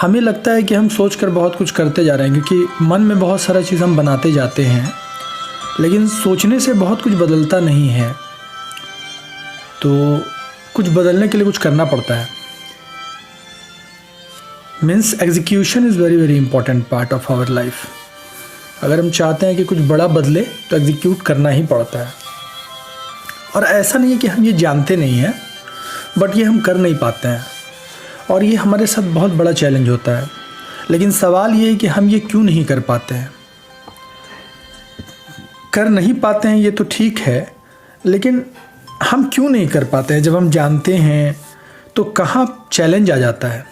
हमें लगता है कि हम सोच कर बहुत कुछ करते जा रहे हैं, क्योंकि मन में बहुत सारा चीज़ हम बनाते जाते हैं, लेकिन सोचने से बहुत कुछ बदलता नहीं है। तो कुछ बदलने के लिए कुछ करना पड़ता है। Means execution is very very important part of our life. अगर हम चाहते हैं कि कुछ बड़ा बदले तो एग्जीक्यूट करना ही पड़ता है। और ऐसा नहीं है कि हम ये जानते नहीं हैं, बट ये हम कर नहीं पाते हैं, और ये हमारे साथ बहुत बड़ा चैलेंज होता है। लेकिन सवाल ये है कि हम ये क्यों नहीं कर पाते हैं। कर नहीं पाते हैं ये तो ठीक है, लेकिन हम क्यों नहीं कर पाते हैं? जब हम जानते हैं तो कहाँ चैलेंज आ जाता है।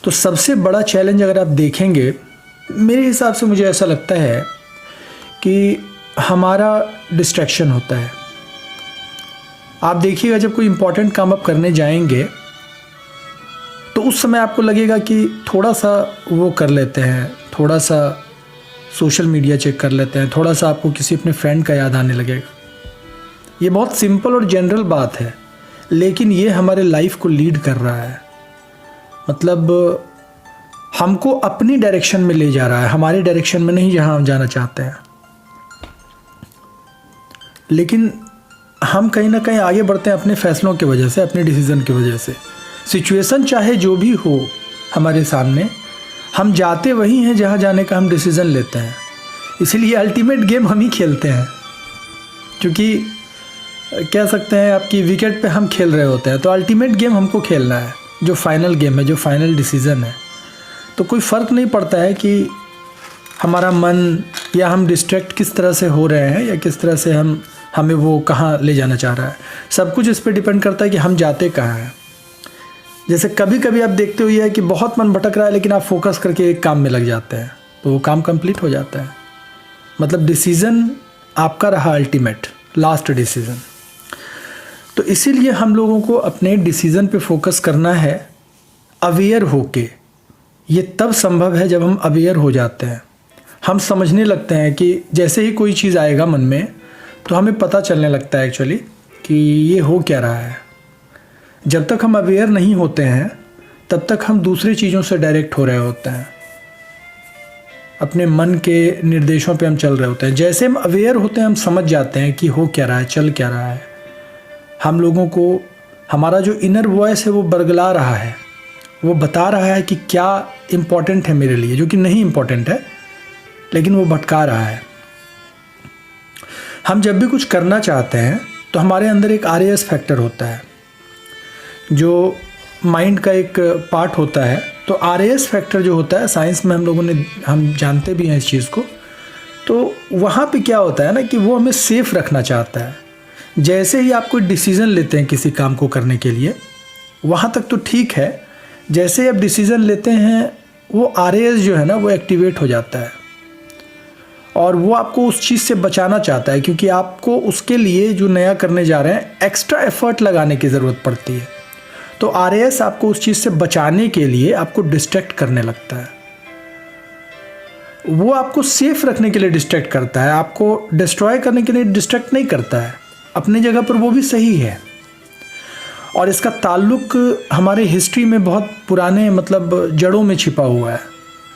तो सबसे बड़ा चैलेंज अगर आप देखेंगे, मेरे हिसाब से मुझे ऐसा लगता है कि हमारा डिस्ट्रैक्शन होता है। आप देखिएगा, जब कोई इम्पोर्टेंट काम आप करने जाएंगे तो उस समय आपको लगेगा कि थोड़ा सा वो कर लेते हैं, थोड़ा सा सोशल मीडिया चेक कर लेते हैं, थोड़ा सा आपको किसी अपने फ्रेंड का याद आने लगेगा। ये बहुत सिंपल और जनरल बात है, लेकिन ये हमारे लाइफ को लीड कर रहा है। मतलब हमको अपनी डायरेक्शन में ले जा रहा है, हमारे डायरेक्शन में नहीं जहाँ हम जाना चाहते हैं। लेकिन हम कहीं ना कहीं आगे बढ़ते हैं अपने फैसलों की वजह से, अपने डिसीज़न की वजह से। सिचुएशन चाहे जो भी हो हमारे सामने, हम जाते वही हैं जहाँ जाने का हम डिसीज़न लेते हैं। इसीलिए अल्टीमेट गेम हम ही खेलते हैं, क्योंकि कह सकते हैं आपकी विकेट पे हम खेल रहे होते हैं। तो अल्टीमेट गेम हमको खेलना है, जो फाइनल गेम है, जो फाइनल डिसीज़न है। तो कोई फ़र्क नहीं पड़ता है कि हमारा मन या हम डिस्ट्रैक्ट किस तरह से हो रहे हैं, या किस तरह से हमें वो कहाँ ले जाना चाह रहा है। सब कुछ इस पर डिपेंड करता है कि हम जाते कहाँ हैं। जैसे कभी कभी आप देखते हुए है कि बहुत मन भटक रहा है, लेकिन आप फोकस करके एक काम में लग जाते हैं तो वो काम कंप्लीट हो जाता है। मतलब डिसीज़न आपका रहा अल्टीमेट, लास्ट डिसीज़न। तो इसीलिए हम लोगों को अपने डिसीज़न पे फोकस करना है अवेयर होके। ये तब संभव है जब हम अवेयर हो जाते हैं। हम समझने लगते हैं कि जैसे ही कोई चीज़ आएगा मन में, तो हमें पता चलने लगता है एक्चुअली कि ये हो क्या रहा है। जब तक हम अवेयर नहीं होते हैं, तब तक हम दूसरी चीज़ों से डायरेक्ट हो रहे होते हैं, अपने मन के निर्देशों पे हम चल रहे होते हैं। जैसे हम अवेयर होते हैं, हम समझ जाते हैं कि हो क्या रहा है, चल क्या रहा है। हम लोगों को हमारा जो इनर वॉइस है वो बरगला रहा है, वो बता रहा है कि क्या इम्पोर्टेंट है मेरे लिए, जो कि नहीं इम्पोर्टेंट है, लेकिन वो भटका रहा है। हम जब भी कुछ करना चाहते हैं तो हमारे अंदर एक RAS फैक्टर होता है, जो माइंड का एक पार्ट होता है। तो RAS फैक्टर जो होता है, साइंस में हम जानते भी हैं इस चीज़ को। तो वहाँ पे क्या होता है ना कि वो हमें सेफ रखना चाहता है। जैसे ही आप कोई डिसीज़न लेते हैं किसी काम को करने के लिए, वहाँ तक तो ठीक है। जैसे ही आप डिसीज़न लेते हैं, वो RAS जो है ना वो एक्टिवेट हो जाता है, और वो आपको उस चीज़ से बचाना चाहता है, क्योंकि आपको उसके लिए जो नया करने जा रहे हैं एक्स्ट्रा एफर्ट लगाने की ज़रूरत पड़ती है। तो RAS आपको उस चीज़ से बचाने के लिए आपको डिस्ट्रैक्ट करने लगता है। वो आपको सेफ रखने के लिए डिस्ट्रैक्ट करता है, आपको डिस्ट्रॉय करने के लिए डिस्ट्रैक्ट नहीं करता है। अपनी जगह पर वो भी सही है। और इसका ताल्लुक हमारे हिस्ट्री में बहुत पुराने मतलब जड़ों में छिपा हुआ है।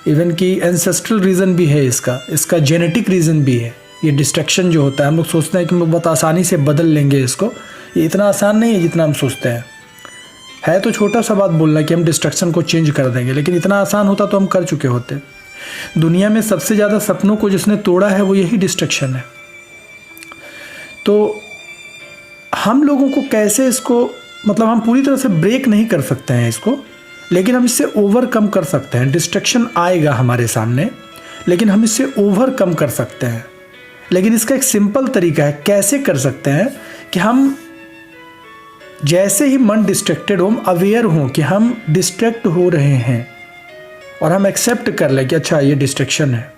इवन कि एंसेस्ट्रल रीज़न भी है इसका जेनेटिक रीज़न भी है। ये डिस्ट्रैक्शन जो होता है, हम लोग सोचते हैं कि हम बहुत आसानी से बदल लेंगे इसको। ये इतना आसान नहीं है जितना हम सोचते हैं। है तो छोटा सा बात बोलना कि हम डिस्ट्रैक्शन को चेंज कर देंगे, लेकिन इतना आसान होता तो हम कर चुके होते। दुनिया में सबसे ज़्यादा सपनों को जिसने तोड़ा है वो यही डिस्ट्रैक्शन है। तो हम लोगों को कैसे इसको, मतलब हम पूरी तरह से ब्रेक नहीं कर सकते हैं इसको, लेकिन हम इससे ओवरकम कर सकते हैं। डिस्ट्रैक्शन आएगा हमारे सामने, लेकिन हम इससे ओवरकम कर सकते हैं। लेकिन इसका एक सिंपल तरीका है। कैसे कर सकते हैं कि हम जैसे ही मन डिस्ट्रैक्टेड हो, हम अवेयर हों कि हम डिस्ट्रैक्ट हो रहे हैं, और हम एक्सेप्ट कर लें कि अच्छा ये डिस्ट्रैक्शन है।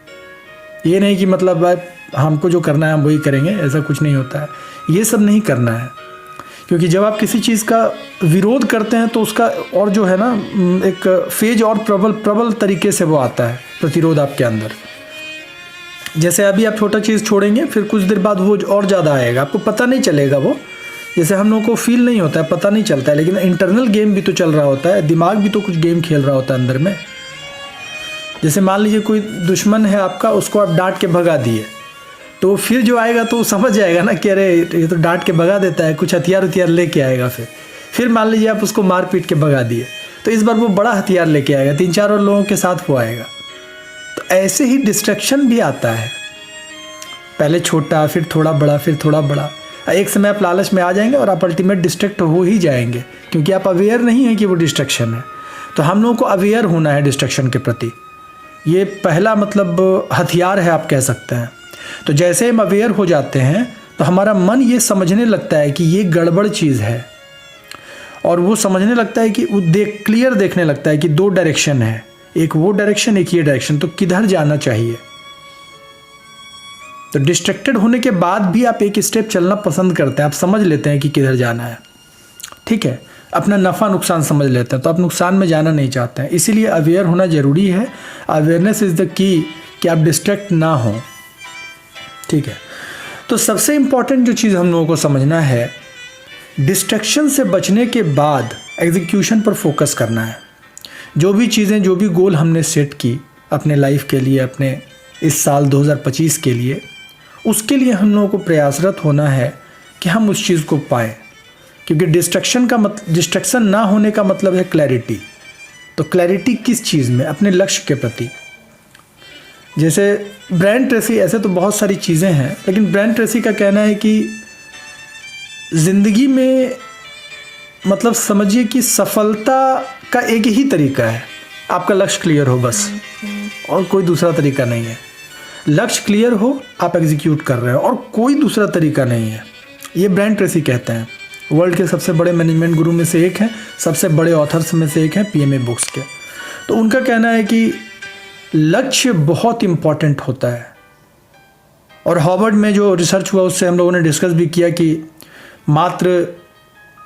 ये नहीं कि मतलब हमको जो करना है हम वही करेंगे, ऐसा कुछ नहीं होता है। ये सब नहीं करना है, क्योंकि जब आप किसी चीज़ का विरोध करते हैं तो उसका और जो है ना एक फेज और प्रबल तरीके से वो आता है, प्रतिरोध आपके अंदर। जैसे अभी आप छोटा चीज़ छोड़ेंगे, फिर कुछ देर बाद वो और ज़्यादा आएगा, आपको पता नहीं चलेगा वो, जैसे हम लोगों को फील नहीं होता है, पता नहीं चलता है, लेकिन इंटरनल गेम भी तो चल रहा होता है, दिमाग भी तो कुछ गेम खेल रहा होता है अंदर में। जैसे मान लीजिए कोई दुश्मन है आपका, उसको आप डांट के भगा दिए, तो फिर जो आएगा तो समझ जाएगा ना कि अरे ये तो डांट के भगा देता है, कुछ हथियार लेके आएगा। फिर मान लीजिए आप उसको मार पीट के भगा दिए, तो इस बार वो बड़ा हथियार लेके आएगा, 3-4 और लोगों के साथ वो आएगा। तो ऐसे ही डिस्ट्रैक्शन भी आता है, पहले छोटा, फिर थोड़ा बड़ा, फिर थोड़ा बड़ा। एक समय आप लालच में आ जाएंगे और आप अल्टीमेट डिस्ट्रैक्ट हो ही जाएंगे, क्योंकि आप अवेयर नहीं हैं कि वो डिस्ट्रैक्शन है। तो हम लोगों को अवेयर होना है डिस्ट्रैक्शन के प्रति, ये पहला मतलब हथियार है आप कह सकते हैं। तो जैसे हम अवेयर हो जाते हैं तो हमारा मन ये समझने लगता है कि ये गड़बड़ चीज़ है, और वो समझने लगता है कि वो क्लियर देखने लगता है कि 2 डायरेक्शन है, एक वो डायरेक्शन, एक ये डायरेक्शन, तो किधर जाना चाहिए। तो डिस्ट्रैक्टेड होने के बाद भी आप एक स्टेप चलना पसंद करते हैं, आप समझ लेते हैं कि किधर जाना है, ठीक है, अपना नफ़ा नुकसान समझ लेते हैं, तो आप नुकसान में जाना नहीं चाहते हैं। इसीलिए अवेयर होना ज़रूरी है। अवेयरनेस इज़ द की कि आप डिस्ट्रैक्ट ना हो, ठीक है। तो सबसे इम्पॉर्टेंट जो चीज़ हम लोगों को समझना है, डिस्ट्रैक्शन से बचने के बाद एग्जीक्यूशन पर फोकस करना है। जो भी चीज़ें, जो भी गोल हमने सेट की अपने लाइफ के लिए, अपने इस साल 2025 के लिए, उसके लिए हम लोगों को प्रयासरत होना है कि हम उस चीज़ को पाएँ। क्योंकि डिस्ट्रैक्शन ना होने का मतलब है क्लैरिटी। तो क्लैरिटी किस चीज़ में? अपने लक्ष्य के प्रति। जैसे ब्रायन ट्रेसी, ऐसे तो बहुत सारी चीज़ें हैं, लेकिन ब्रायन ट्रेसी का कहना है कि ज़िंदगी में मतलब समझिए कि सफलता का एक ही तरीका है, आपका लक्ष्य क्लियर हो बस, और कोई दूसरा तरीका नहीं है। लक्ष्य क्लियर हो, आप एग्जीक्यूट कर रहे हो, और कोई दूसरा तरीका नहीं है। ये ब्रायन ट्रेसी कहते हैं, वर्ल्ड के सबसे बड़े मैनेजमेंट गुरु में से एक हैं, सबसे बड़े ऑथर्स में से एक हैं PMA बुक्स के। तो उनका कहना है कि लक्ष्य बहुत इम्पॉर्टेंट होता है। और हार्वर्ड में जो रिसर्च हुआ उससे हम लोगों ने डिस्कस भी किया कि मात्र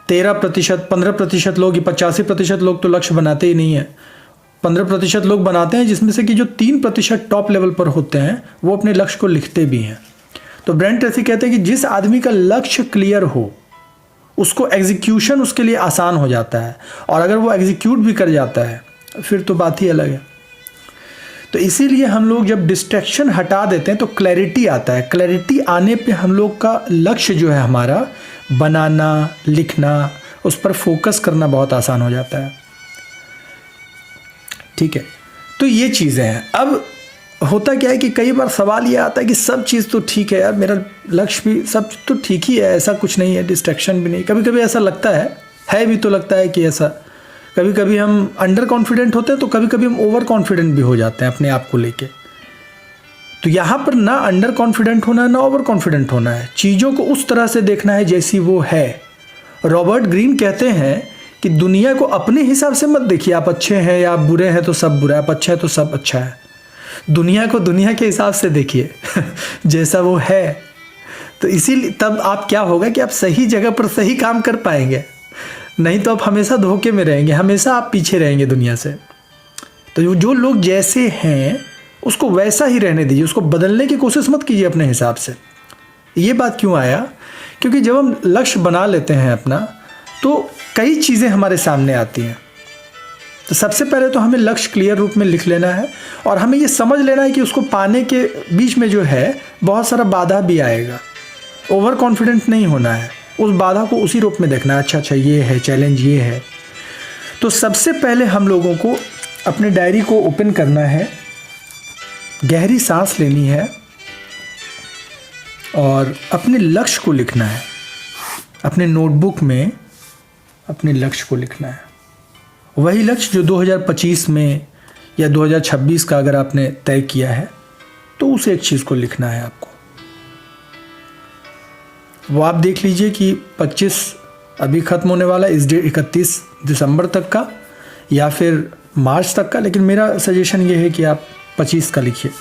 13%, 15% लोग, 85% लोग तो लक्ष्य बनाते ही नहीं हैं। 15% लोग बनाते हैं, जिसमें से कि जो 3% टॉप लेवल पर होते हैं वो अपने लक्ष्य को लिखते भी हैं। तो ब्रायन ट्रेसी कहते हैं कि जिस आदमी का लक्ष्य क्लियर हो, उसको एग्जीक्यूशन उसके लिए आसान हो जाता है, और अगर वो एग्जीक्यूट भी कर जाता है फिर तो बात ही अलग है। तो इसीलिए हम लोग जब डिस्ट्रैक्शन हटा देते हैं तो क्लैरिटी आता है। क्लैरिटी आने पे हम लोग का लक्ष्य जो है हमारा, बनाना, लिखना, उस पर फोकस करना बहुत आसान हो जाता है, ठीक है। तो ये चीज़ें हैं। अब होता क्या है कि कई बार सवाल ये आता है कि सब चीज़ तो ठीक है यार, मेरा लक्ष्य भी सब तो ठीक ही है, ऐसा कुछ नहीं है, डिस्ट्रैक्शन भी नहीं। कभी कभी ऐसा लगता है भी तो लगता है कि ऐसा, कभी कभी हम अंडर कॉन्फिडेंट होते हैं, तो कभी कभी हम ओवर कॉन्फिडेंट भी हो जाते हैं अपने आप को लेके। तो यहाँ पर ना अंडर कॉन्फिडेंट होना है, ना ओवर कॉन्फिडेंट होना है। चीज़ों को उस तरह से देखना है जैसी वो है। रॉबर्ट ग्रीन कहते हैं कि दुनिया को अपने हिसाब से मत देखिए, आप अच्छे हैं या आप बुरे हैं तो सब बुरा है, आप अच्छा है तो सब अच्छा है। दुनिया को दुनिया के हिसाब से देखिए जैसा वो है। तो इसीलिए तब आप क्या होगा कि आप सही जगह पर सही काम कर पाएंगे, नहीं तो आप हमेशा धोखे में रहेंगे, हमेशा आप पीछे रहेंगे दुनिया से। तो जो लोग जैसे हैं उसको वैसा ही रहने दीजिए, उसको बदलने की कोशिश मत कीजिए अपने हिसाब से। ये बात क्यों आया? क्योंकि जब हम लक्ष्य बना लेते हैं अपना, तो कई चीज़ें हमारे सामने आती हैं। तो सबसे पहले तो हमें लक्ष्य क्लियर रूप में लिख लेना है, और हमें ये समझ लेना है कि उसको पाने के बीच में जो है बहुत सारा बाधा भी आएगा। ओवर कॉन्फिडेंट नहीं होना है, उस बाधा को उसी रूप में देखना है। अच्छा ये है चैलेंज, ये है। तो सबसे पहले हम लोगों को अपने डायरी को ओपन करना है, गहरी सांस लेनी है, और अपने लक्ष्य को लिखना है। अपने नोटबुक में अपने लक्ष्य को लिखना है, वही लक्ष्य जो 2025 में या 2026 का अगर आपने तय किया है, तो उस एक चीज़ को लिखना है आपको। वो आप देख लीजिए कि 25 अभी ख़त्म होने वाला, इस डेट 31 दिसंबर तक का या फिर मार्च तक का। लेकिन मेरा सजेशन ये है कि आप 25 का लिखिए।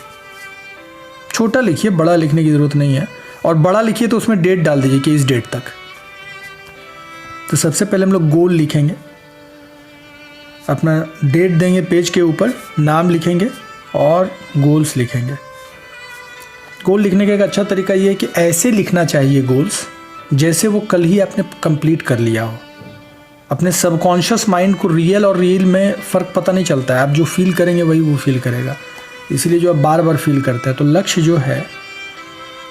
छोटा लिखिए, बड़ा लिखने की ज़रूरत नहीं है। और बड़ा लिखिए तो उसमें डेट डाल दीजिए कि इस डेट तक। तो सबसे पहले हम लोग गोल लिखेंगे, अपना डेट देंगे पेज के ऊपर, नाम लिखेंगे और गोल्स लिखेंगे। गोल लिखने का एक अच्छा तरीका ये है कि ऐसे लिखना चाहिए गोल्स जैसे वो कल ही आपने कंप्लीट कर लिया हो। अपने सबकॉन्शियस माइंड को रियल और रियल में फ़र्क पता नहीं चलता है, आप जो फील करेंगे वही वो फील करेगा, इसलिए जो आप बार बार फील करते हैं। तो लक्ष्य जो है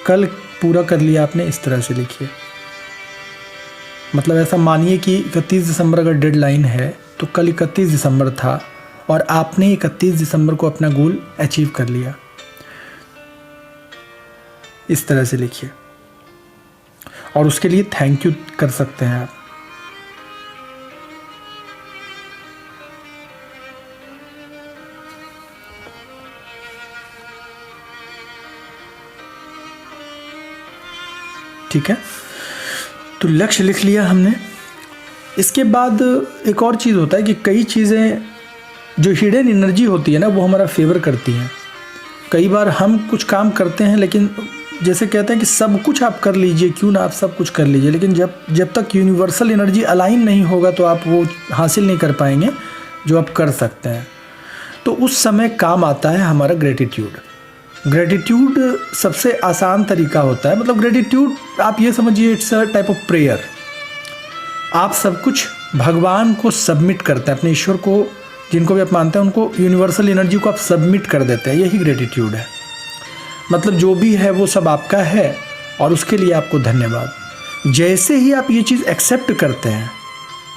कल पूरा कर लिया आपने, इस तरह से लिखिए। मतलब ऐसा मानिए कि 31 दिसंबर अगर डेडलाइन है तो कल 31 दिसंबर था और आपने 31 दिसंबर को अपना गोल अचीव कर लिया, इस तरह से लिखिए। और उसके लिए थैंक यू कर सकते हैं आप। ठीक है, तो लक्ष्य लिख लिया हमने। इसके बाद एक और चीज़ होता है कि कई चीज़ें जो हिडन एनर्जी होती है ना, वो हमारा फेवर करती हैं। कई बार हम कुछ काम करते हैं, लेकिन जैसे कहते हैं कि सब कुछ आप कर लीजिए, क्यों ना आप सब कुछ कर लीजिए, लेकिन जब तक यूनिवर्सल एनर्जी अलाइन नहीं होगा तो आप वो हासिल नहीं कर पाएंगे जो आप कर सकते हैं। तो उस समय काम आता है हमारा ग्रेटिट्यूड। ग्रेटिट्यूड सबसे आसान तरीका होता है। मतलब ग्रेटिट्यूड आप ये समझिए, it's a type of prayer. आप सब कुछ भगवान को सबमिट करते हैं, अपने ईश्वर को, जिनको भी आप मानते हैं उनको, यूनिवर्सल एनर्जी को आप सबमिट कर देते हैं। यही ग्रेटिट्यूड है। मतलब जो भी है वो सब आपका है और उसके लिए आपको धन्यवाद। जैसे ही आप ये चीज़ एक्सेप्ट करते हैं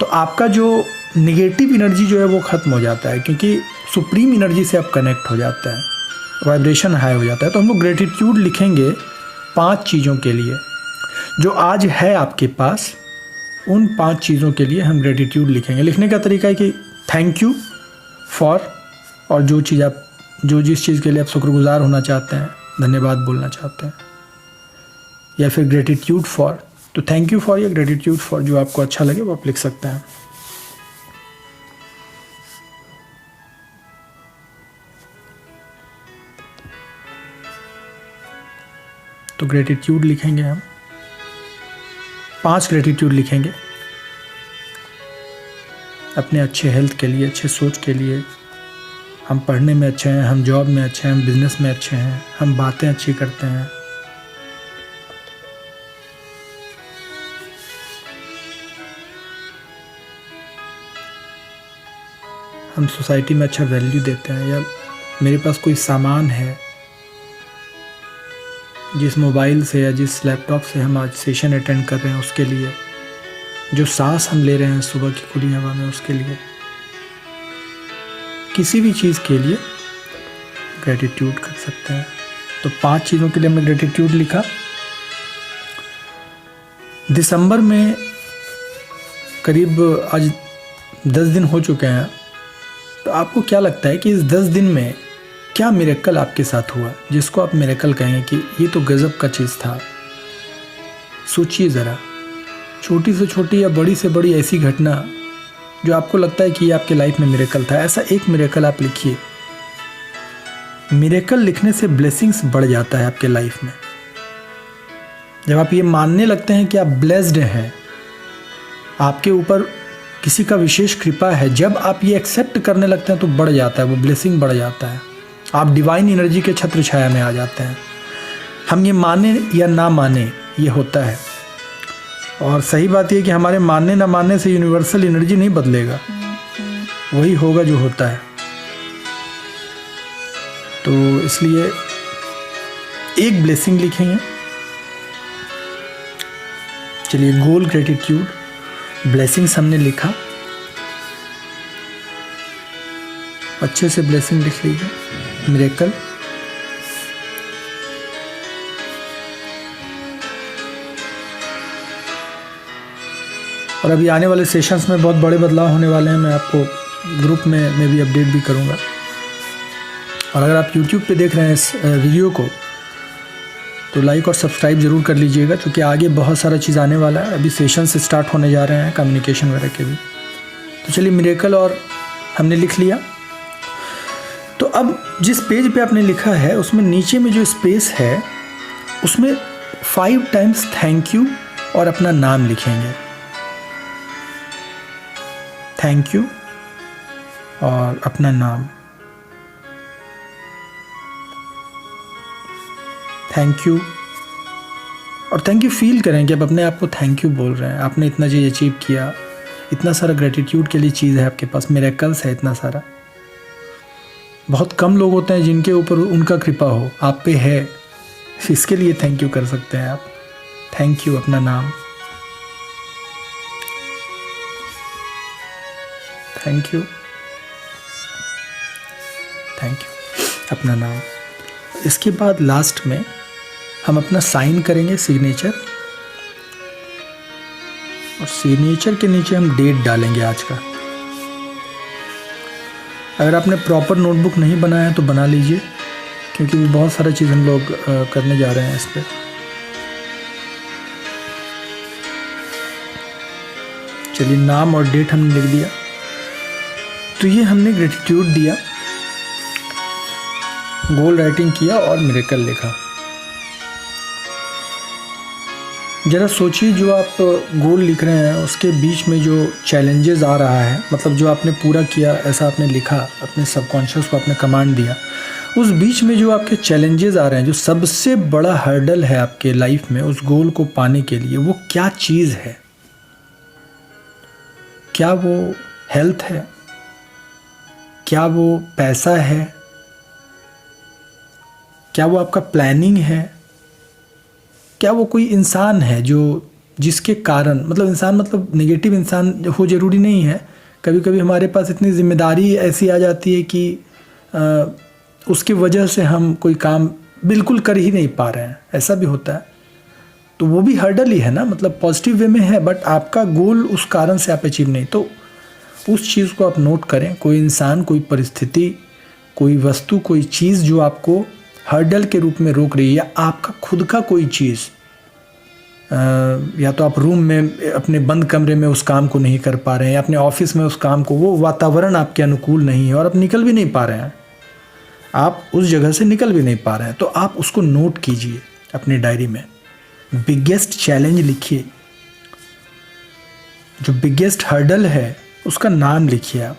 तो आपका जो निगेटिव एनर्जी जो है वो ख़त्म हो जाता है, क्योंकि सुप्रीम एनर्जी से आप कनेक्ट हो जाते हैं, वाइब्रेशन हाई हो जाता है। तो हम लोग ग्रेटिट्यूड लिखेंगे 5 चीज़ों के लिए जो आज है आपके पास। उन 5 चीज़ों के लिए हम ग्रेटिट्यूड लिखेंगे। लिखने का तरीका है कि थैंक यू फॉर, और जो जिस चीज़ के लिए आप शुक्रगुजार होना चाहते हैं, धन्यवाद बोलना चाहते हैं, या फिर ग्रेटिट्यूड फॉर, तो थैंक यू फॉर या ग्रेटिट्यूड फॉर, जो आपको अच्छा लगे वो आप लिख सकते हैं। तो ग्रेटिट्यूड लिखेंगे हम, 5 ग्रेटिट्यूड लिखेंगे अपने अच्छे हेल्थ के लिए, अच्छे सोच के लिए। हम पढ़ने में अच्छे हैं, हम जॉब में अच्छे हैं, हम बिजनेस में अच्छे हैं, हम बातें अच्छी करते हैं, हम सोसाइटी में अच्छा वैल्यू देते हैं, या मेरे पास कोई सामान है जिस मोबाइल से या जिस लैपटॉप से हम आज सेशन अटेंड कर रहे हैं उसके लिए, जो सांस हम ले रहे हैं सुबह की खुली हवा में उसके लिए, किसी भी चीज़ के लिए ग्रेटिट्यूड कर सकते हैं। तो 5 चीज़ों के लिए हमने ग्रेटिट्यूड लिखा। दिसंबर में करीब आज 10 दिन हो चुके हैं। तो आपको क्या लगता है कि इस 10 दिन में क्या मिरेकल आपके साथ हुआ, जिसको आप मिरेकल कहेंगे कि ये तो गज़ब का चीज़ था? सोचिए ज़रा, छोटी से छोटी या बड़ी से बड़ी ऐसी घटना जो आपको लगता है कि ये आपके लाइफ में मिरेकल था, ऐसा एक मिरेकल आप लिखिए। मिरेकल लिखने से ब्लेसिंग्स बढ़ जाता है आपके लाइफ में। जब आप ये मानने लगते हैं कि आप ब्लेस्ड हैं, आपके ऊपर किसी का विशेष कृपा है, जब आप ये एक्सेप्ट करने लगते हैं तो बढ़ जाता है, वो ब्लेसिंग बढ़ जाता है। आप डिवाइन एनर्जी के छत्र छाया में आ जाते हैं। हम ये माने या ना माने, ये होता है। और सही बात यह कि हमारे मानने ना मानने से यूनिवर्सल एनर्जी नहीं बदलेगा, वही होगा जो होता है। तो इसलिए एक ब्लेसिंग लिखेंगे। चलिए, गोल, ग्रेटिट्यूड, ब्लेसिंग्स हमने लिखा। अच्छे से ब्लेसिंग लिख लीजिए। मिरेकल, और अभी आने वाले सेशंस में बहुत बड़े बदलाव होने वाले हैं। मैं आपको ग्रुप में भी अपडेट भी करूंगा। और अगर आप YouTube पे देख रहे हैं इस वीडियो को, तो लाइक और सब्सक्राइब ज़रूर कर लीजिएगा, क्योंकि आगे बहुत सारा चीज़ आने वाला है। अभी सेशन से स्टार्ट होने जा रहे हैं, कम्युनिकेशन वगैरह के भी। तो चलिए, मिरेकल और हमने लिख लिया। तो अब जिस पेज पे आपने लिखा है उसमें नीचे में जो स्पेस है उसमें 5 टाइम्स थैंक यू और अपना नाम लिखेंगे। थैंक यू और अपना नाम। थैंक यू और थैंक यू फील करें कि आप अपने आप को थैंक यू बोल रहे हैं, आपने इतना चीज़ अचीव किया, इतना सारा ग्रेटिट्यूड के लिए चीज़ है आपके पास, मिरेकल्स है इतना सारा। बहुत कम लोग होते हैं जिनके ऊपर उनका कृपा हो, आप पे है, इसके लिए थैंक यू कर सकते हैं आप। थैंक यू अपना नाम, थैंक यू, थैंक यू अपना नाम। इसके बाद लास्ट में हम अपना साइन करेंगे, सिग्नेचर, और सिग्नेचर के नीचे हम डेट डालेंगे आज का। अगर आपने प्रॉपर नोटबुक नहीं बनाया तो बना लीजिए, क्योंकि बहुत सारा चीज़ हम लोग करने जा रहे हैं इस पर। चलिए, नाम और डेट हमने लिख दिया। तो ये हमने ग्रेटिट्यूड दिया, गोल राइटिंग किया और मिरेकल लिखा। ज़रा सोचिए, जो आप गोल लिख रहे हैं उसके बीच में जो चैलेंजेस आ रहा है, मतलब जो आपने पूरा किया, ऐसा आपने लिखा, अपने सबकॉन्शियस को आपने कमांड दिया, उस बीच में जो आपके चैलेंजेस आ रहे हैं, जो सबसे बड़ा हर्डल है आपके लाइफ में उस गोल को पाने के लिए, वो क्या चीज़ है? क्या वो हेल्थ है? क्या वो पैसा है? क्या वो आपका प्लानिंग है? क्या वो कोई इंसान है जो जिसके कारण, मतलब इंसान मतलब नेगेटिव इंसान हो ज़रूरी नहीं है, कभी कभी हमारे पास इतनी जिम्मेदारी ऐसी आ जाती है कि उसकी वजह से हम कोई काम बिल्कुल कर ही नहीं पा रहे हैं, ऐसा भी होता है। तो वो भी हर्डल ही है ना, मतलब पॉजिटिव वे में है, बट आपका गोल उस कारण से आप अचीव नहीं, तो उस चीज़ को आप नोट करें। कोई इंसान, कोई परिस्थिति, कोई वस्तु, कोई चीज़ जो आपको हर्डल के रूप में रोक रही है, या आपका खुद का कोई चीज़, या तो आप रूम में अपने बंद कमरे में उस काम को नहीं कर पा रहे हैं, या अपने ऑफिस में उस काम को, वो वातावरण आपके अनुकूल नहीं है और आप निकल भी नहीं पा रहे हैं, आप उस जगह से निकल भी नहीं पा रहे हैं, तो आप उसको नोट कीजिए अपनी डायरी में। बिगेस्ट चैलेंज लिखिए, जो बिगेस्ट हर्डल है उसका नाम लिखिए आप।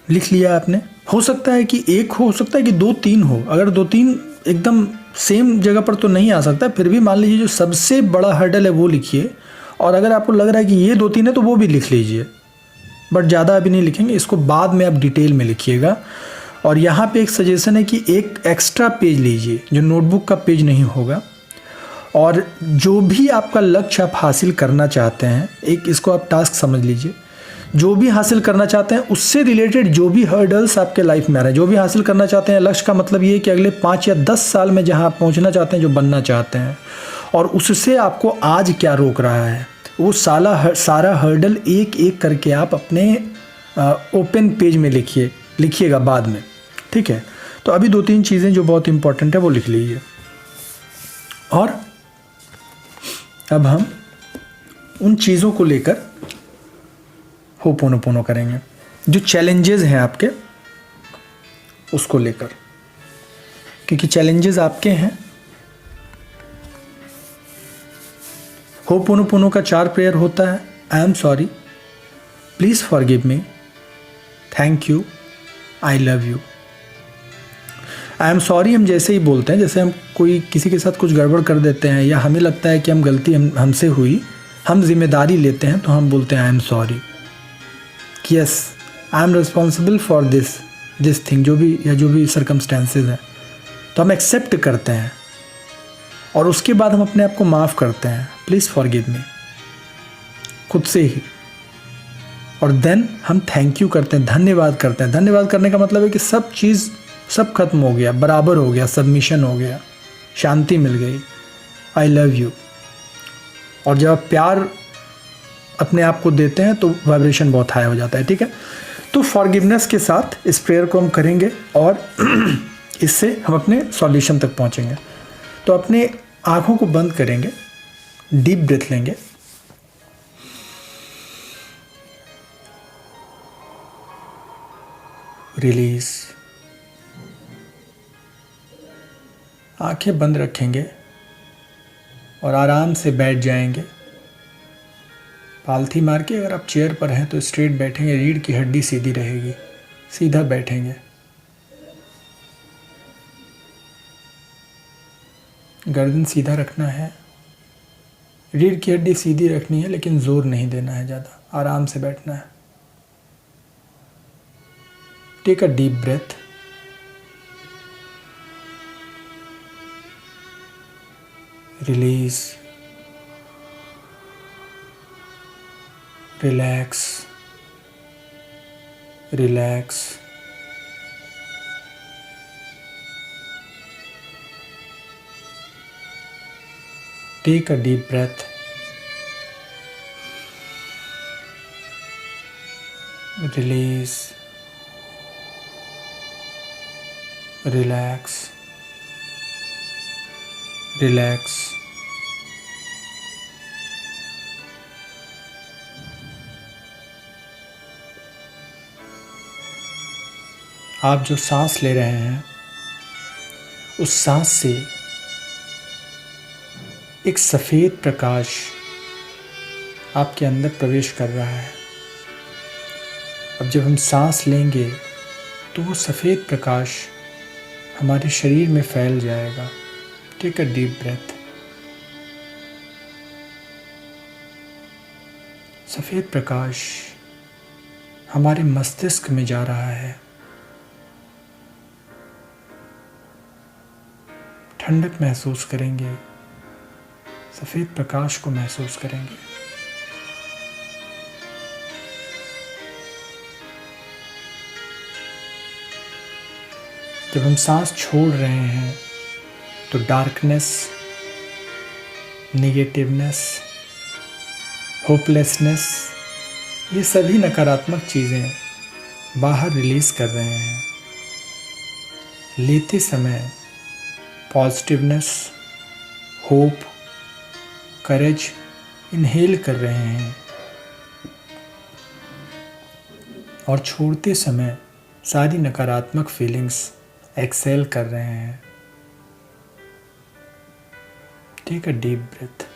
लिख लिया आपने? हो सकता है कि एक हो सकता है कि दो तीन हो। अगर दो तीन एकदम सेम जगह पर तो नहीं आ सकता, फिर भी मान लीजिए जो सबसे बड़ा हर्डल है वो लिखिए, और अगर आपको लग रहा है कि ये दो तीन है तो वो भी लिख लीजिए, बट ज़्यादा अभी नहीं लिखेंगे, इसको बाद में आप डिटेल में लिखिएगा। और यहाँ पे एक सजेशन है कि एक एक्स्ट्रा पेज लीजिए जो नोटबुक का पेज नहीं होगा, और जो भी आपका लक्ष्य आप हासिल करना चाहते हैं, एक इसको आप टास्क समझ लीजिए, जो भी हासिल करना चाहते हैं उससे रिलेटेड जो भी हर्डल्स आपके लाइफ में आ रहे हैं, जो भी हासिल करना चाहते हैं, लक्ष्य का मतलब ये है कि अगले 5 या 10 साल में जहां आप पहुंचना चाहते हैं, जो बनना चाहते हैं, और उससे आपको आज क्या रोक रहा है, वो सारा हर्डल एक एक करके आप अपने ओपन पेज में लिखिएगा बाद में, ठीक है। तो अभी 2-3 चीज़ें जो बहुत इंपॉर्टेंट है वो लिख लीजिए, और अब हम उन चीज़ों को लेकर होपोनोपोनो करेंगे, जो चैलेंजेस हैं आपके उसको लेकर, क्योंकि चैलेंजेस आपके हैं। होपोनोपोनो का 4 प्रेयर होता है। I am sorry, please forgive me, thank you, I love you. I am sorry हम जैसे ही बोलते हैं, जैसे हम कोई किसी के साथ कुछ गड़बड़ कर देते हैं, या हमें लगता है कि हम गलती हमसे हुई, हम जिम्मेदारी लेते हैं, तो हम बोलते हैं I am sorry, yes I am responsible for this thing, जो भी सर्कमस्टेंसेज हैं, तो हम एक्सेप्ट करते हैं, और उसके बाद हम अपने आप को माफ़ करते हैं, प्लीज़ फॉरगिव मी, खुद से ही। और देन हम थैंक यू करते हैं, धन्यवाद करते हैं। धन्यवाद करने का मतलब है कि सब खत्म हो गया, बराबर हो गया, सबमिशन हो गया, शांति मिल गई, आई लव यू। और जब आप प्यार अपने आप को देते हैं तो वाइब्रेशन बहुत हाई हो जाता है, ठीक है। तो फॉरगिवनेस के साथ इस प्रेयर को हम करेंगे, और इससे हम अपने सॉल्यूशन तक पहुंचेंगे। तो अपने आँखों को बंद करेंगे, डीप ब्रेथ लेंगे, रिलीज, आंखें बंद रखेंगे और आराम से बैठ जाएंगे। पालथी मार के, अगर आप चेयर पर हैं तो स्ट्रेट बैठेंगे, रीढ़ की हड्डी सीधी रहेगी, सीधा बैठेंगे। गर्दन सीधा रखना है, रीढ़ की हड्डी सीधी रखनी है, लेकिन जोर नहीं देना है ज़्यादा, आराम से बैठना है। Take a deep breath. Release, relax, relax. Take a deep breath. Release. Relax. Relax. आप जो सांस ले रहे हैं उस सांस से एक सफ़ेद प्रकाश आपके अंदर प्रवेश कर रहा है। अब जब हम सांस लेंगे तो वो सफ़ेद प्रकाश हमारे शरीर में फैल जाएगा। Take a deep breath. सफ़ेद प्रकाश हमारे मस्तिष्क में जा रहा है। ठंडक महसूस करेंगे, सफ़ेद प्रकाश को महसूस करेंगे। जब हम सांस छोड़ रहे हैं तो डार्कनेस, नेगेटिवनेस, होपलेसनेस, ये सभी नकारात्मक चीज़ें बाहर रिलीज़ कर रहे हैं। लेते समय पॉजिटिवनेस, होप, करेज इनहेल कर रहे हैं और छोड़ते समय सारी नकारात्मक फीलिंग्स एक्सेल कर रहे हैं। Take a deep breath.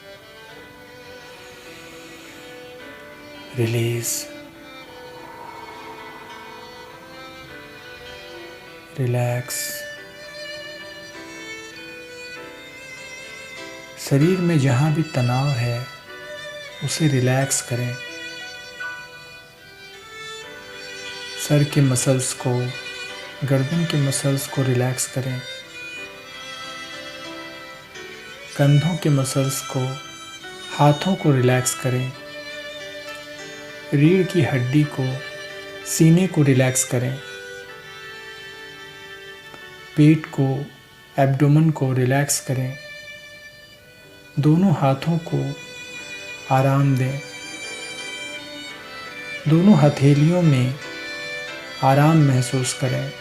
Release, relax. शरीर में जहाँ भी तनाव है उसे रिलैक्स करें। सर के मसल्स को, गर्दन के मसल्स को रिलैक्स करें। कंधों के मसल्स को, हाथों को रिलैक्स करें। रीढ़ की हड्डी को, सीने को रिलैक्स करें। पेट को, एब्डोमेन को रिलैक्स करें। दोनों हाथों को आराम दें। दोनों हथेलियों में आराम महसूस करें।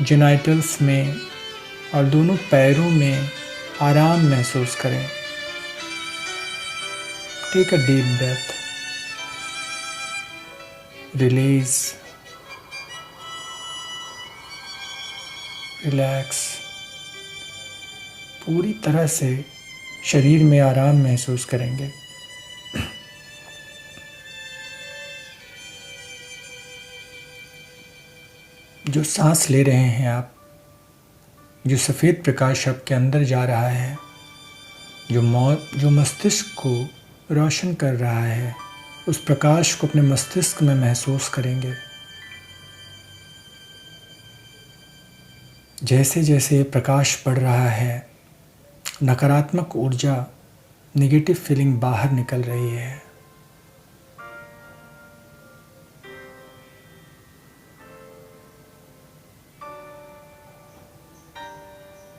जेनाइटल्स में और दोनों पैरों में आराम महसूस करें। Take a deep breath. Release, relax. पूरी तरह से शरीर में आराम महसूस करेंगे। जो सांस ले रहे हैं आप, जो सफ़ेद प्रकाश आपके अंदर जा रहा है, जो मस्तिष्क को रोशन कर रहा है, उस प्रकाश को अपने मस्तिष्क में महसूस करेंगे। जैसे जैसे प्रकाश बढ़ रहा है, नकारात्मक ऊर्जा, नेगेटिव फीलिंग बाहर निकल रही है।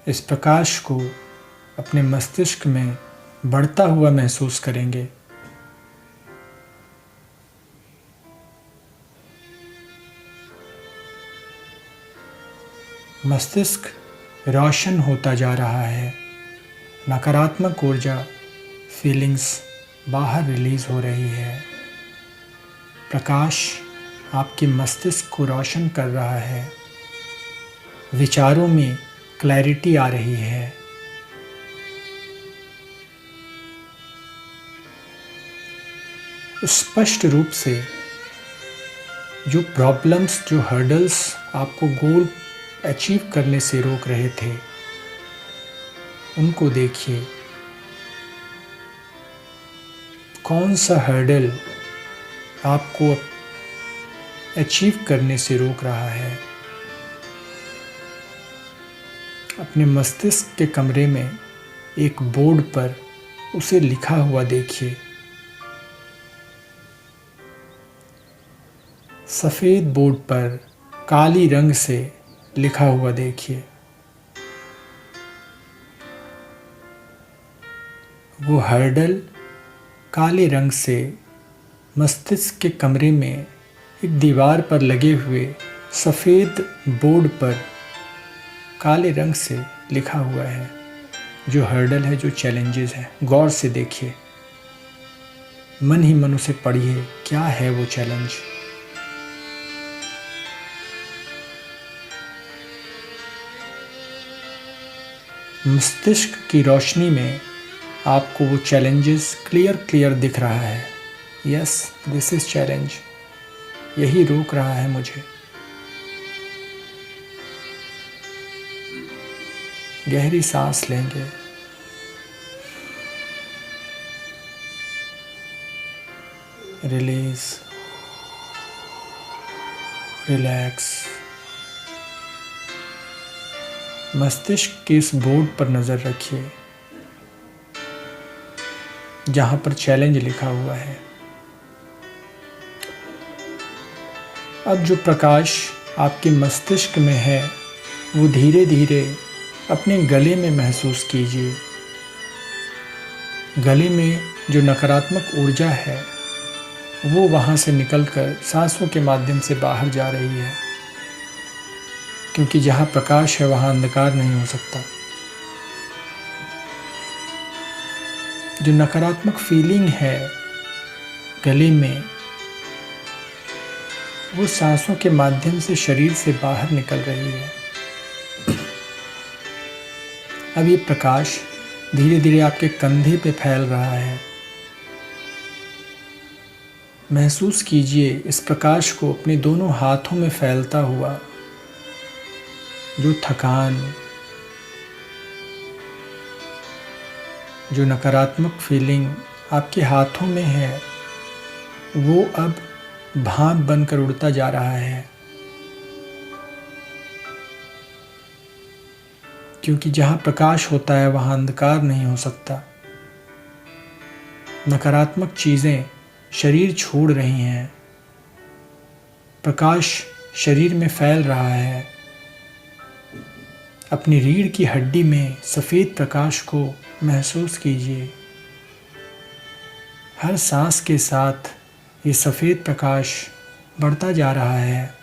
इस प्रकाश को अपने मस्तिष्क में बढ़ता हुआ महसूस करेंगे। मस्तिष्क रोशन होता जा रहा है। नकारात्मक ऊर्जा, फीलिंग्स बाहर रिलीज हो रही है। प्रकाश आपके मस्तिष्क को रोशन कर रहा है। विचारों में क्लैरिटी आ रही है। स्पष्ट रूप से जो प्रॉब्लम्स, जो हर्डल्स आपको गोल अचीव करने से रोक रहे थे, उनको देखिए। कौन सा हर्डल आपको अचीव करने से रोक रहा है? अपने मस्तिष्क के कमरे में एक बोर्ड पर उसे लिखा हुआ देखिए। सफ़ेद बोर्ड पर काली रंग से लिखा हुआ देखिए। वो हर्डल काले रंग से मस्तिष्क के कमरे में एक दीवार पर लगे हुए सफ़ेद बोर्ड पर काले रंग से लिखा हुआ है। जो हर्डल है, जो चैलेंजेस हैं, गौर से देखिए, मन ही मन उसे पढ़िए, क्या है वो चैलेंज। मस्तिष्क की रोशनी में आपको वो चैलेंजेस क्लियर दिख रहा है। यस, दिस इज चैलेंज, यही रोक रहा है मुझे। गहरी सांस लेंगे। Release, relax. मस्तिष्क के इस बोर्ड पर नज़र रखिए जहाँ पर चैलेंज लिखा हुआ है। अब जो प्रकाश आपके मस्तिष्क में है वो धीरे धीरे अपने गले में महसूस कीजिए। गले में जो नकारात्मक ऊर्जा है वो वहाँ से निकलकर सांसों के माध्यम से बाहर जा रही है, क्योंकि जहाँ प्रकाश है वहाँ अंधकार नहीं हो सकता। जो नकारात्मक फीलिंग है गले में, वो सांसों के माध्यम से शरीर से बाहर निकल रही है। अब ये प्रकाश धीरे धीरे आपके कंधे पे फैल रहा है। महसूस कीजिए इस प्रकाश को अपने दोनों हाथों में फैलता हुआ। जो थकान, जो नकारात्मक फीलिंग आपके हाथों में है वो अब भाप बनकर उड़ता जा रहा है, क्योंकि जहाँ प्रकाश होता है वहाँ अंधकार नहीं हो सकता। नकारात्मक चीज़ें शरीर छोड़ रही हैं, प्रकाश शरीर में फैल रहा है। अपनी रीढ़ की हड्डी में सफ़ेद प्रकाश को महसूस कीजिए। हर सांस के साथ ये सफ़ेद प्रकाश बढ़ता जा रहा है।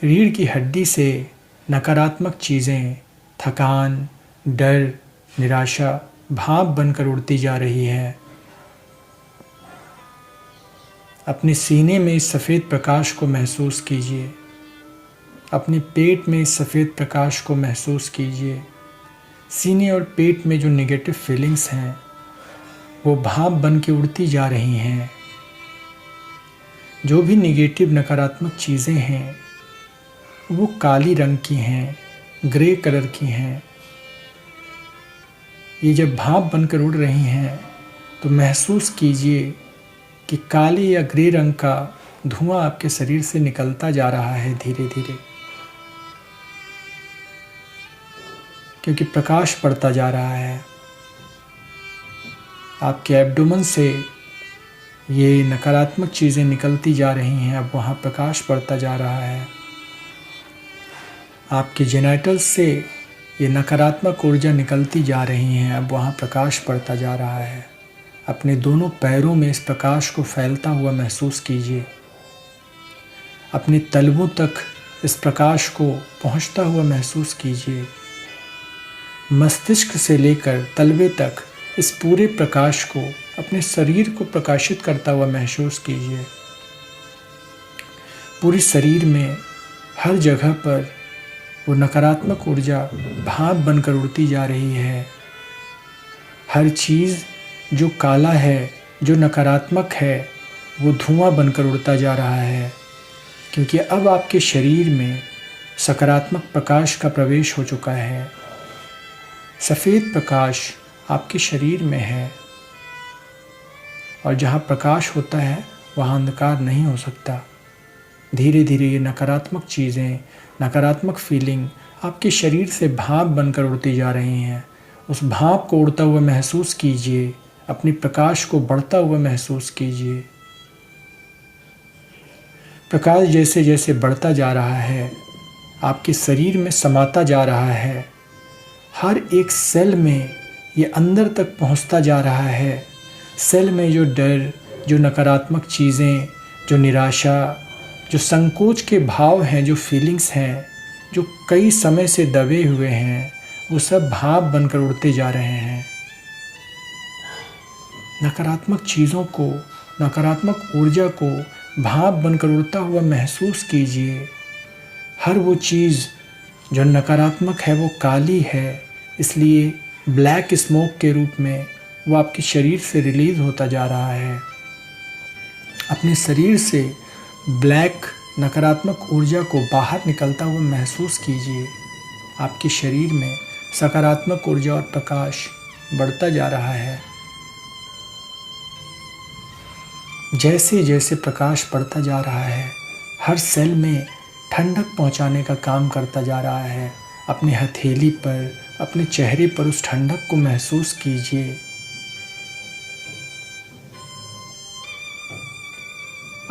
रीढ़ की हड्डी से नकारात्मक चीज़ें, थकान, डर, निराशा भाप बनकर उड़ती जा रही है। अपने सीने में इस सफ़ेद प्रकाश को महसूस कीजिए। अपने पेट में इस सफ़ेद प्रकाश को महसूस कीजिए। सीने और पेट में जो नेगेटिव फीलिंग्स हैं वो भाप बन के उड़ती जा रही हैं। जो भी नेगेटिव नकारात्मक चीज़ें हैं वो काली रंग की हैं, ग्रे कलर की हैं। ये जब भाप बनकर उड़ रही हैं तो महसूस कीजिए कि काले या ग्रे रंग का धुआं आपके शरीर से निकलता जा रहा है धीरे धीरे, क्योंकि प्रकाश पड़ता जा रहा है। आपके एब्डोमेन से ये नकारात्मक चीज़ें निकलती जा रही हैं, अब वहाँ प्रकाश पड़ता जा रहा है। आपके जेनिटल्स से ये नकारात्मक ऊर्जा निकलती जा रही हैं, अब वहाँ प्रकाश पड़ता जा रहा है। अपने दोनों पैरों में इस प्रकाश को फैलता हुआ महसूस कीजिए। अपने तलवों तक इस प्रकाश को पहुँचता हुआ महसूस कीजिए। मस्तिष्क से लेकर तलवे तक इस पूरे प्रकाश को अपने शरीर को प्रकाशित करता हुआ महसूस कीजिए। पूरे शरीर में हर जगह पर वो नकारात्मक ऊर्जा भाप बनकर उड़ती जा रही है। हर चीज़ जो काला है, जो नकारात्मक है, वो धुआं बनकर उड़ता जा रहा है, क्योंकि अब आपके शरीर में सकारात्मक प्रकाश का प्रवेश हो चुका है। सफ़ेद प्रकाश आपके शरीर में है, और जहाँ प्रकाश होता है वहाँ अंधकार नहीं हो सकता। धीरे धीरे ये नकारात्मक चीज़ें, नकारात्मक फीलिंग आपके शरीर से भाप बनकर उड़ती जा रही हैं। उस भाप को उड़ता हुआ महसूस कीजिए, अपनी प्रकाश को बढ़ता हुआ महसूस कीजिए। प्रकाश जैसे जैसे बढ़ता जा रहा है, आपके शरीर में समाता जा रहा है। हर एक सेल में ये अंदर तक पहुंचता जा रहा है। सेल में जो डर, जो नकारात्मक चीज़ें, जो निराशा, जो संकोच के भाव हैं, जो फीलिंग्स हैं, जो कई समय से दबे हुए हैं, वो सब भाप बनकर उड़ते जा रहे हैं। नकारात्मक चीज़ों को, नकारात्मक ऊर्जा को भाप बनकर उड़ता हुआ महसूस कीजिए। हर वो चीज़ जो नकारात्मक है वो काली है, इसलिए ब्लैक स्मोक के रूप में वो आपके शरीर से रिलीज़ होता जा रहा है। अपने शरीर से ब्लैक नकारात्मक ऊर्जा को बाहर निकलता हुआ महसूस कीजिए। आपके शरीर में सकारात्मक ऊर्जा और प्रकाश बढ़ता जा रहा है। जैसे जैसे प्रकाश बढ़ता जा रहा है, हर सेल में ठंडक पहुंचाने का काम करता जा रहा है। अपने हथेली पर, अपने चेहरे पर उस ठंडक को महसूस कीजिए।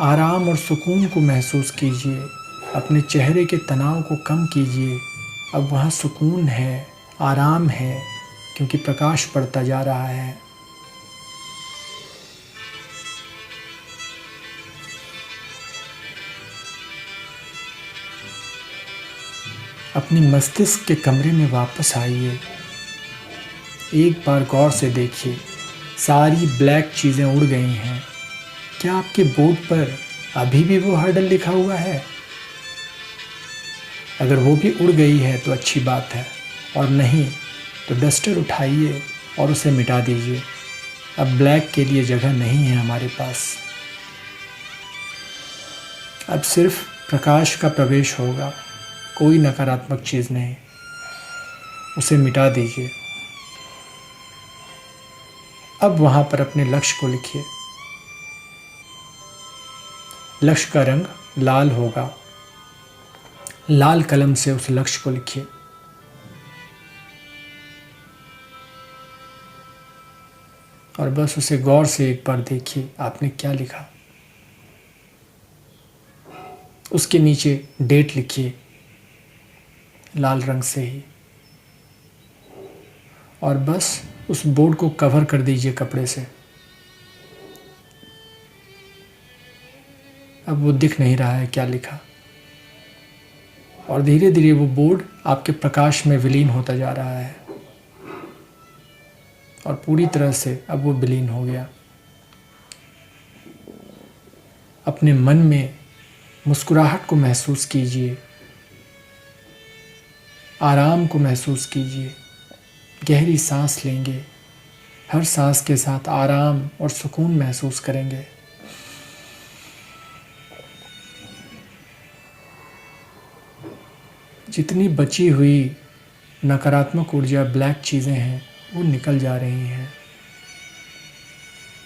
आराम और सुकून को महसूस कीजिए। अपने चेहरे के तनाव को कम कीजिए। अब वहाँ सुकून है, आराम है, क्योंकि प्रकाश बढ़ता जा रहा है। अपनी मस्तिष्क के कमरे में वापस आइए। एक बार गौर से देखिए, सारी ब्लैक चीज़ें उड़ गई हैं। क्या आपके बोर्ड पर अभी भी वो हर्डल लिखा हुआ है? अगर वो भी उड़ गई है तो अच्छी बात है, और नहीं तो डस्टर उठाइए और उसे मिटा दीजिए। अब ब्लैक के लिए जगह नहीं है हमारे पास। अब सिर्फ प्रकाश का प्रवेश होगा, कोई नकारात्मक चीज़ नहीं। उसे मिटा दीजिए। अब वहाँ पर अपने लक्ष्य को लिखिए। लक्ष्य का रंग लाल होगा। लाल कलम से उस लक्ष्य को लिखिए। और बस उसे गौर से एक बार देखिए, आपने क्या लिखा। उसके नीचे डेट लिखिए लाल रंग से ही, और बस उस बोर्ड को कवर कर दीजिए कपड़े से। अब वो दिख नहीं रहा है क्या लिखा, और धीरे धीरे वो बोर्ड आपके प्रकाश में विलीन होता जा रहा है, और पूरी तरह से अब वो विलीन हो गया। अपने मन में मुस्कुराहट को महसूस कीजिए, आराम को महसूस कीजिए। गहरी सांस लेंगे, हर सांस के साथ आराम और सुकून महसूस करेंगे। जितनी बची हुई नकारात्मक ऊर्जा, ब्लैक चीज़ें हैं, वो निकल जा रही हैं,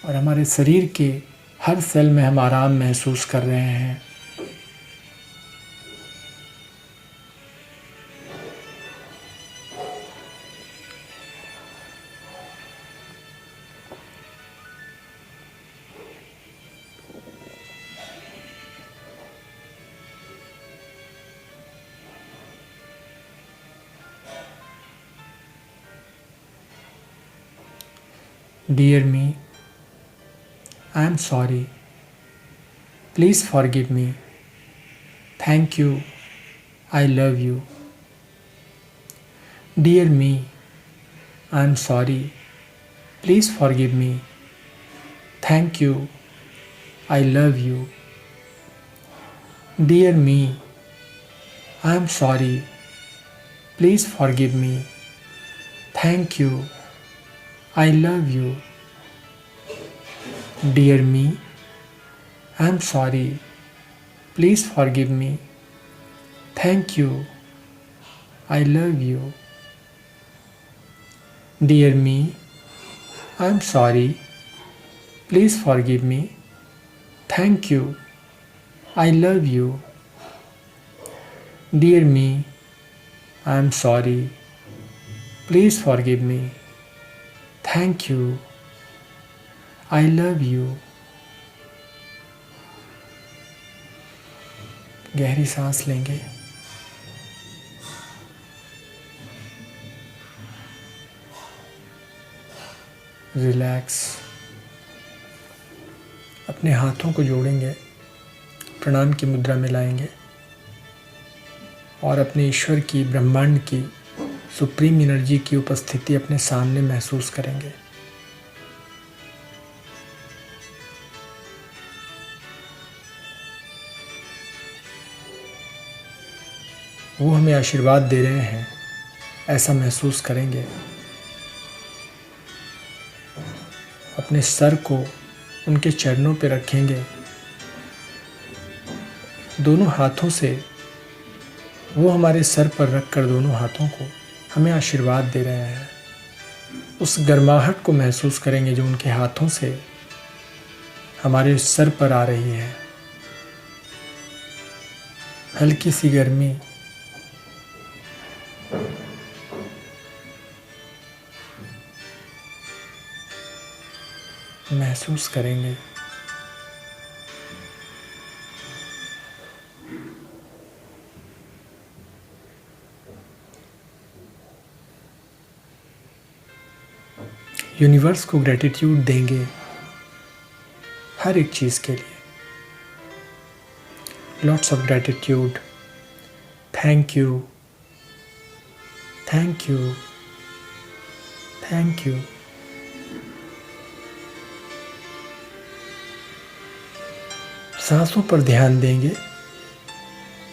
और हमारे शरीर के हर सेल में हम आराम महसूस कर रहे हैं। Dear me, I am sorry. Please forgive me. Thank you. I love you. Dear me, I am sorry. Please forgive me. Thank you. I love you. Dear me, I am sorry. Please forgive me. Thank you. I love you. Dear me, I am sorry. Please forgive me. Thank you. I love you. Dear me, I'm sorry. Please forgive me. Thank you. I love you. Dear me, I'm sorry. Please forgive me. Thank you. I love you. गहरी सांस लेंगे। Relax. अपने हाथों को जोड़ेंगे, प्रणाम की मुद्रा में लाएंगे और अपने ईश्वर की, ब्रह्मांड की सुप्रीम एनर्जी की उपस्थिति अपने सामने महसूस करेंगे। वो हमें आशीर्वाद दे रहे हैं, ऐसा महसूस करेंगे। अपने सर को उनके चरणों पर रखेंगे। दोनों हाथों से वो हमारे सर पर रखकर दोनों हाथों को हमें आशीर्वाद दे रहे हैं। उस गर्माहट को महसूस करेंगे जो उनके हाथों से हमारे सर पर आ रही है। हल्की सी गर्मी। महसूस करेंगे। यूनिवर्स को ग्रेटिट्यूड देंगे हर एक चीज़ के लिए। Lots of gratitude. Thank you, thank you, thank you. सांसों पर ध्यान देंगे,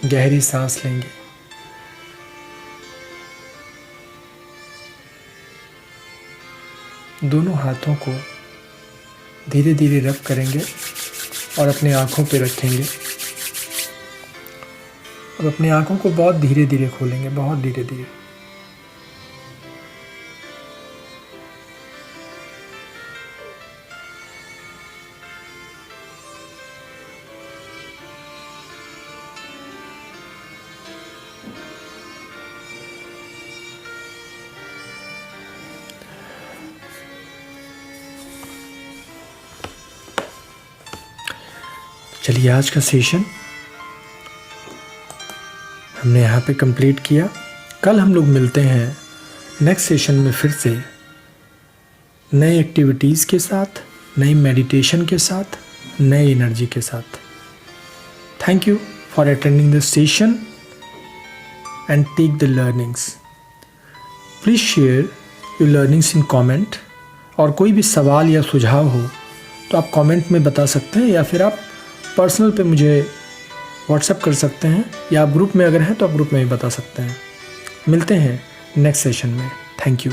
गहरी सांस लेंगे। दोनों हाथों को धीरे धीरे रब करेंगे और अपने आँखों पे रखेंगे। और अपनी आँखों को बहुत धीरे धीरे खोलेंगे, बहुत धीरे धीरे। चलिए, आज का सेशन हमने यहाँ पे कंप्लीट किया। कल हम लोग मिलते हैं नेक्स्ट सेशन में फिर से नए एक्टिविटीज़ के साथ, नई मेडिटेशन के साथ, नई एनर्जी के साथ। Thank you for attending this session and take the learnings. Please share your learnings in comment. और कोई भी सवाल या सुझाव हो तो आप कमेंट में बता सकते हैं, या फिर आप पर्सनल पे मुझे व्हाट्सएप कर सकते हैं, या आप ग्रुप में अगर हैं तो आप ग्रुप में भी बता सकते हैं। मिलते हैं नेक्स्ट सेशन में। Thank you.